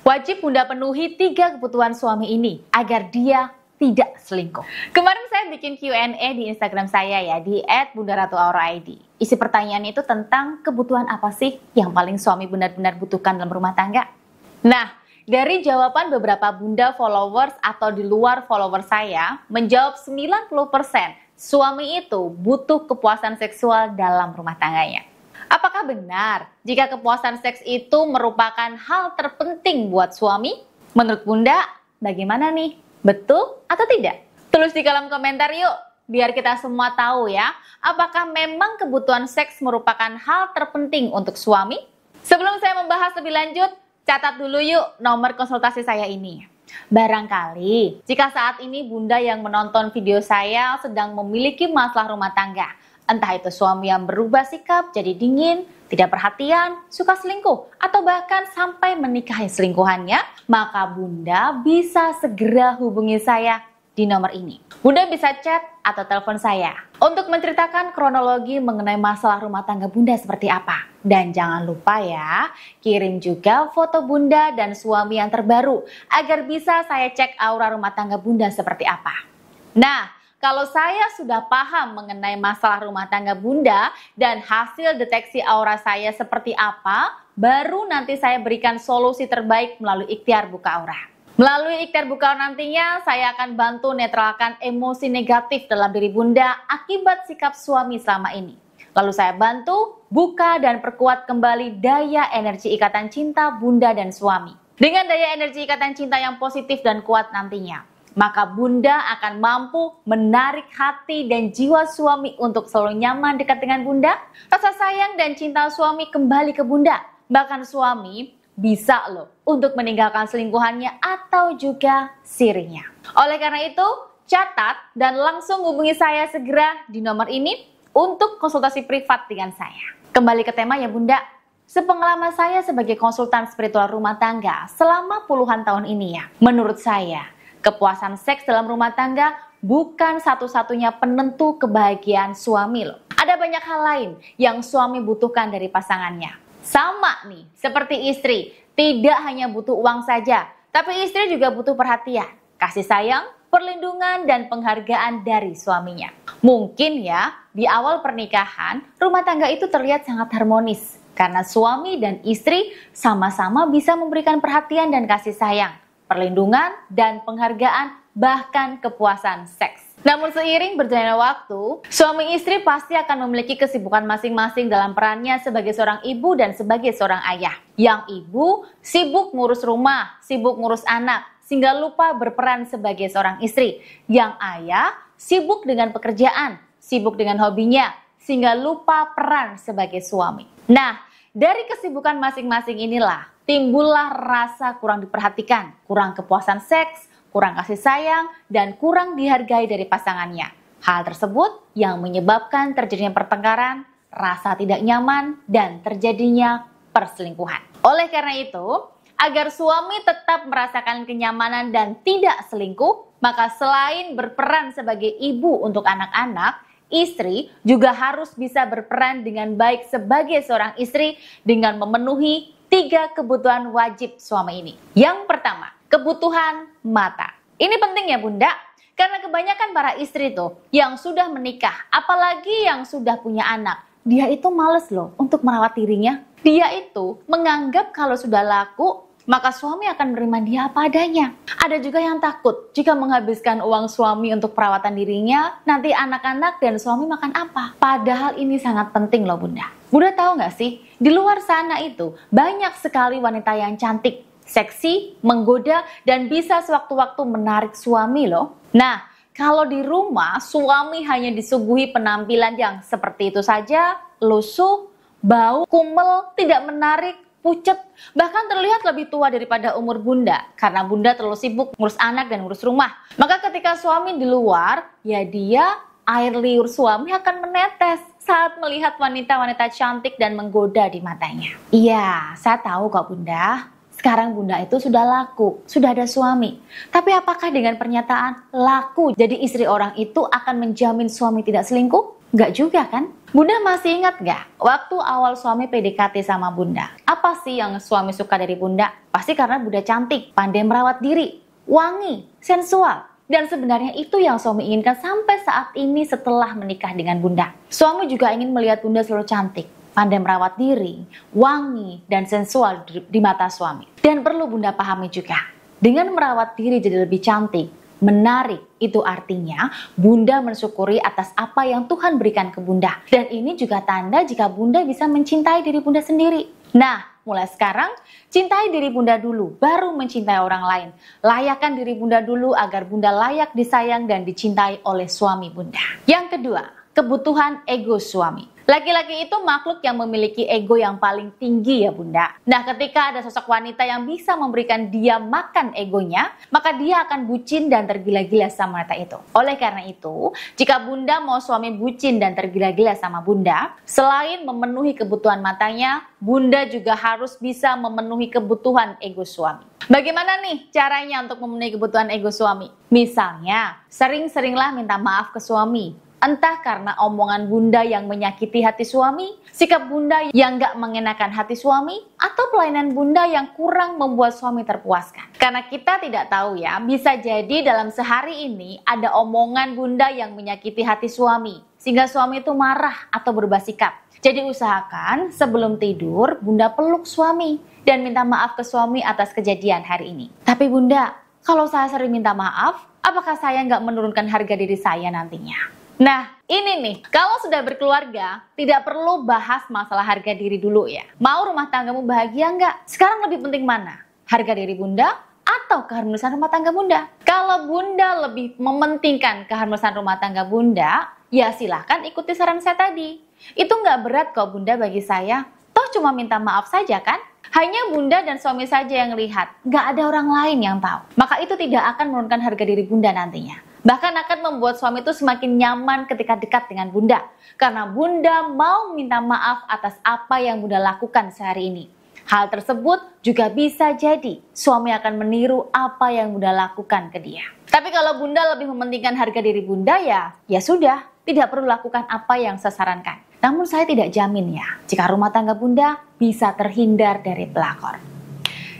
Wajib Bunda penuhi 3 kebutuhan suami ini agar dia tidak selingkuh. Kemarin saya bikin Q&A di Instagram saya ya, di @bundaratuauraid. Isi pertanyaan itu tentang kebutuhan apa sih yang paling suami benar-benar butuhkan dalam rumah tangga. Nah, dari jawaban beberapa bunda followers atau di luar followers saya, menjawab 90% suami itu butuh kepuasan seksual dalam rumah tangganya. Apakah benar jika kepuasan seks itu merupakan hal terpenting buat suami? Menurut Bunda, bagaimana nih? Betul atau tidak? Tulis di kolom komentar yuk, biar kita semua tahu ya, apakah memang kebutuhan seks merupakan hal terpenting untuk suami? Sebelum saya membahas lebih lanjut, catat dulu yuk nomor konsultasi saya ini. Barangkali jika saat ini Bunda yang menonton video saya sedang memiliki masalah rumah tangga, entah itu suami yang berubah sikap jadi dingin, tidak perhatian, suka selingkuh, atau bahkan sampai menikahi selingkuhannya, maka Bunda bisa segera hubungi saya di nomor ini. Bunda bisa chat atau telepon saya untuk menceritakan kronologi mengenai masalah rumah tangga Bunda seperti apa. Dan jangan lupa ya, kirim juga foto Bunda dan suami yang terbaru agar bisa saya cek aura rumah tangga Bunda seperti apa. Nah, kalau saya sudah paham mengenai masalah rumah tangga Bunda dan hasil deteksi aura saya seperti apa, baru nanti saya berikan solusi terbaik melalui ikhtiar buka aura. Melalui ikhtiar buka aura nantinya, saya akan bantu netralkan emosi negatif dalam diri Bunda akibat sikap suami selama ini. Lalu saya bantu buka dan perkuat kembali daya energi ikatan cinta Bunda dan suami. Dengan daya energi ikatan cinta yang positif dan kuat nantinya, maka Bunda akan mampu menarik hati dan jiwa suami untuk selalu nyaman dekat dengan Bunda. Rasa sayang dan cinta suami kembali ke Bunda. Bahkan suami bisa loh untuk meninggalkan selingkuhannya atau juga sirinya. Oleh karena itu, catat dan langsung hubungi saya segera di nomor ini untuk konsultasi privat dengan saya. Kembali ke tema ya Bunda. Sepengalaman saya sebagai konsultan spiritual rumah tangga selama puluhan tahun ini ya, menurut saya, kepuasan seks dalam rumah tangga bukan satu-satunya penentu kebahagiaan suami loh. Ada banyak hal lain yang suami butuhkan dari pasangannya. Sama nih, seperti istri, tidak hanya butuh uang saja, tapi istri juga butuh perhatian, kasih sayang, perlindungan, dan penghargaan dari suaminya. Mungkin ya, di awal pernikahan, rumah tangga itu terlihat sangat harmonis, karena suami dan istri sama-sama bisa memberikan perhatian dan kasih sayang, perlindungan, dan penghargaan, bahkan kepuasan seks. Namun seiring berjalannya waktu, suami istri pasti akan memiliki kesibukan masing-masing dalam perannya sebagai seorang ibu dan sebagai seorang ayah. Yang ibu sibuk ngurus rumah, sibuk ngurus anak, sehingga lupa berperan sebagai seorang istri. Yang ayah sibuk dengan pekerjaan, sibuk dengan hobinya, sehingga lupa peran sebagai suami. Nah, dari kesibukan masing-masing inilah timbullah rasa kurang diperhatikan, kurang kepuasan seks, kurang kasih sayang, dan kurang dihargai dari pasangannya. Hal tersebut yang menyebabkan terjadinya pertengkaran, rasa tidak nyaman, dan terjadinya perselingkuhan. Oleh karena itu, agar suami tetap merasakan kenyamanan dan tidak selingkuh, maka selain berperan sebagai ibu untuk anak-anak, istri juga harus bisa berperan dengan baik sebagai seorang istri dengan memenuhi 3 kebutuhan wajib suami ini. Yang pertama, kebutuhan mata. Ini penting ya Bunda, karena kebanyakan para istri tuh yang sudah menikah, apalagi yang sudah punya anak, dia itu males loh untuk merawat dirinya. Dia itu menganggap kalau sudah laku, maka suami akan menerima dia apa adanya. Ada juga yang takut jika menghabiskan uang suami untuk perawatan dirinya, nanti anak-anak dan suami makan apa. Padahal ini sangat penting loh Bunda. Bunda tahu nggak sih, di luar sana itu banyak sekali wanita yang cantik, seksi, menggoda, dan bisa sewaktu-waktu menarik suami loh. Nah, kalau di rumah suami hanya disuguhi penampilan yang seperti itu saja, lusuh, bau, kumel, tidak menarik, pucet, bahkan terlihat lebih tua daripada umur Bunda karena Bunda terlalu sibuk ngurus anak dan ngurus rumah. Maka ketika suami di luar, ya dia air liur suami akan menetes saat melihat wanita-wanita cantik dan menggoda di matanya. Iya, saya tahu kok Bunda. Sekarang Bunda itu sudah laku, sudah ada suami. Tapi apakah dengan pernyataan laku jadi istri orang itu akan menjamin suami tidak selingkuh? Nggak juga kan? Bunda masih ingat nggak waktu awal suami PDKT sama Bunda? Apa sih yang suami suka dari Bunda? Pasti karena Bunda cantik, pandai merawat diri, wangi, sensual. Dan sebenarnya itu yang suami inginkan sampai saat ini setelah menikah dengan Bunda. Suami juga ingin melihat Bunda selalu cantik, pandai merawat diri, wangi, dan sensual di mata suami. Dan perlu Bunda pahami juga, dengan merawat diri jadi lebih cantik, menarik, itu artinya Bunda mensyukuri atas apa yang Tuhan berikan ke Bunda. Dan ini juga tanda jika Bunda bisa mencintai diri Bunda sendiri. Nah, mulai sekarang, cintai diri Bunda dulu, baru mencintai orang lain. Layakkan diri Bunda dulu agar Bunda layak disayang dan dicintai oleh suami Bunda. Yang kedua, kebutuhan ego suami. Laki-laki itu makhluk yang memiliki ego yang paling tinggi ya Bunda. Nah, ketika ada sosok wanita yang bisa memberikan dia makan egonya, maka dia akan bucin dan tergila-gila sama wanita itu. Oleh karena itu, jika Bunda mau suami bucin dan tergila-gila sama Bunda, selain memenuhi kebutuhan matanya, Bunda juga harus bisa memenuhi kebutuhan ego suami. Bagaimana nih caranya untuk memenuhi kebutuhan ego suami? Misalnya, sering-seringlah minta maaf ke suami. Entah karena omongan Bunda yang menyakiti hati suami, sikap Bunda yang gak mengenakan hati suami, atau pelayanan Bunda yang kurang membuat suami terpuaskan. Karena kita tidak tahu ya, bisa jadi dalam sehari ini ada omongan Bunda yang menyakiti hati suami, sehingga suami itu marah atau berubah sikap. Jadi usahakan sebelum tidur Bunda peluk suami dan minta maaf ke suami atas kejadian hari ini. Tapi Bunda, kalau saya sering minta maaf, apakah saya gak menurunkan harga diri saya nantinya? Nah, ini nih, kalau sudah berkeluarga, tidak perlu bahas masalah harga diri dulu ya. Mau rumah tanggamu bahagia nggak? Sekarang lebih penting mana? Harga diri Bunda atau keharmonisan rumah tangga Bunda? Kalau Bunda lebih mementingkan keharmonisan rumah tangga Bunda, ya silahkan ikuti saran saya tadi. Itu nggak berat kok Bunda bagi saya. Toh cuma minta maaf saja kan? Hanya Bunda dan suami saja yang lihat, nggak ada orang lain yang tahu. Maka itu tidak akan menurunkan harga diri Bunda nantinya. Bahkan akan membuat suami itu semakin nyaman ketika dekat dengan Bunda. Karena Bunda mau minta maaf atas apa yang Bunda lakukan sehari ini. Hal tersebut juga bisa jadi suami akan meniru apa yang Bunda lakukan ke dia. Tapi kalau Bunda lebih mementingkan harga diri Bunda ya sudah, tidak perlu lakukan apa yang saya sarankan. Namun saya tidak jamin ya, jika rumah tangga Bunda bisa terhindar dari pelakor.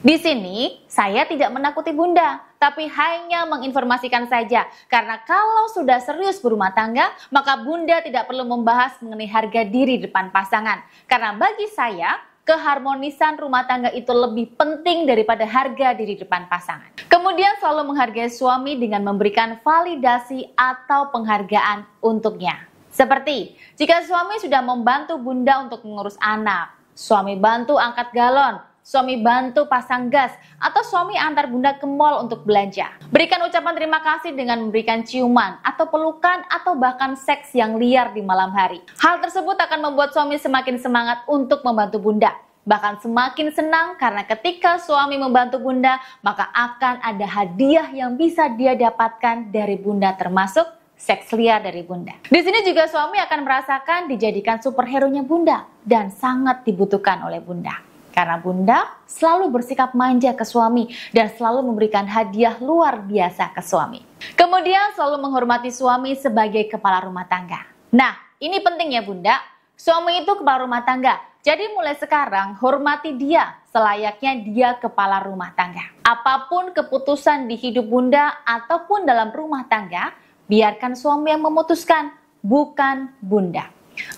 Di sini, saya tidak menakuti Bunda, tapi hanya menginformasikan saja. Karena kalau sudah serius berumah tangga, maka Bunda tidak perlu membahas mengenai harga diri depan pasangan. Karena bagi saya, keharmonisan rumah tangga itu lebih penting daripada harga diri depan pasangan. Kemudian selalu menghargai suami dengan memberikan validasi atau penghargaan untuknya. Seperti, jika suami sudah membantu Bunda untuk mengurus anak, suami bantu angkat galon, suami bantu pasang gas, atau suami antar Bunda ke mall untuk belanja. Berikan ucapan terima kasih dengan memberikan ciuman, atau pelukan, atau bahkan seks yang liar di malam hari. Hal tersebut akan membuat suami semakin semangat untuk membantu Bunda. Bahkan semakin senang karena ketika suami membantu Bunda, maka akan ada hadiah yang bisa dia dapatkan dari Bunda, termasuk seks liar dari Bunda. Di sini juga suami akan merasakan dijadikan superhero-nya Bunda dan sangat dibutuhkan oleh Bunda. Karena Bunda selalu bersikap manja ke suami dan selalu memberikan hadiah luar biasa ke suami. Kemudian selalu menghormati suami sebagai kepala rumah tangga. Nah, ini penting ya Bunda. Suami itu kepala rumah tangga. Jadi mulai sekarang hormati dia selayaknya dia kepala rumah tangga. Apapun keputusan di hidup Bunda ataupun dalam rumah tangga, biarkan suami yang memutuskan, bukan Bunda.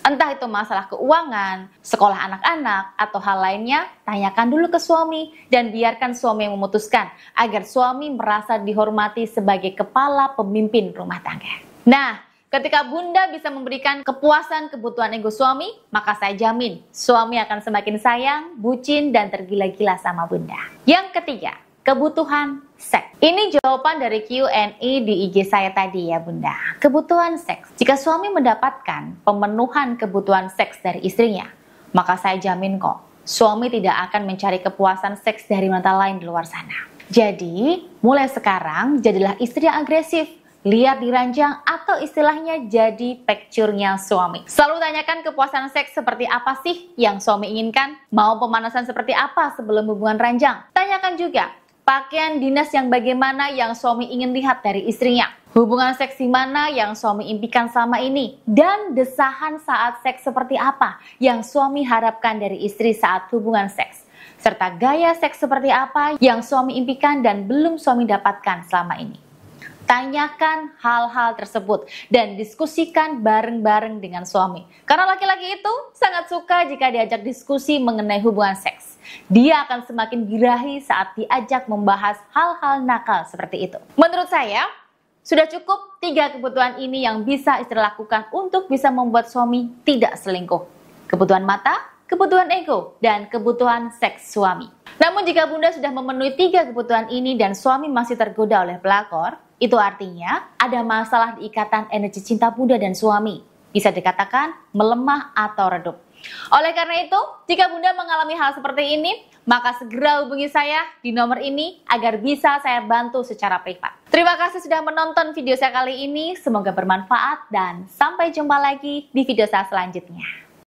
Entah itu masalah keuangan, sekolah anak-anak, atau hal lainnya, tanyakan dulu ke suami dan biarkan suami yang memutuskan agar suami merasa dihormati sebagai kepala pemimpin rumah tangga. Nah, ketika Bunda bisa memberikan kepuasan kebutuhan ego suami, maka saya jamin suami akan semakin sayang, bucin, dan tergila-gila sama Bunda. Yang ketiga, kebutuhan seks. Ini jawaban dari Q&A di IG saya tadi ya Bunda. Kebutuhan seks. Jika suami mendapatkan pemenuhan kebutuhan seks dari istrinya, maka saya jamin kok, suami tidak akan mencari kepuasan seks dari wanita lain di luar sana. Jadi, mulai sekarang jadilah istri yang agresif, liar di ranjang, atau istilahnya jadi pekcurnya suami. Selalu tanyakan kepuasan seks seperti apa sih yang suami inginkan? Mau pemanasan seperti apa sebelum hubungan ranjang? Tanyakan juga pakaian dinas yang bagaimana yang suami ingin lihat dari istrinya. Hubungan seksi mana yang suami impikan selama ini? Dan desahan saat seks seperti apa yang suami harapkan dari istri saat hubungan seks? Serta gaya seks seperti apa yang suami impikan dan belum suami dapatkan selama ini? Tanyakan hal-hal tersebut dan diskusikan bareng-bareng dengan suami. Karena laki-laki itu sangat suka jika diajak diskusi mengenai hubungan seks. Dia akan semakin birahi saat diajak membahas hal-hal nakal seperti itu. Menurut saya, sudah cukup 3 kebutuhan ini yang bisa istri lakukan untuk bisa membuat suami tidak selingkuh. Kebutuhan mata, kebutuhan ego, dan kebutuhan seks suami. Namun jika Bunda sudah memenuhi 3 kebutuhan ini dan suami masih tergoda oleh pelakor, itu artinya ada masalah di ikatan energi cinta Bunda dan suami. Bisa dikatakan melemah atau redup. Oleh karena itu, jika Bunda mengalami hal seperti ini, maka segera hubungi saya di nomor ini agar bisa saya bantu secara privat. Terima kasih sudah menonton video saya kali ini, semoga bermanfaat dan sampai jumpa lagi di video saya selanjutnya.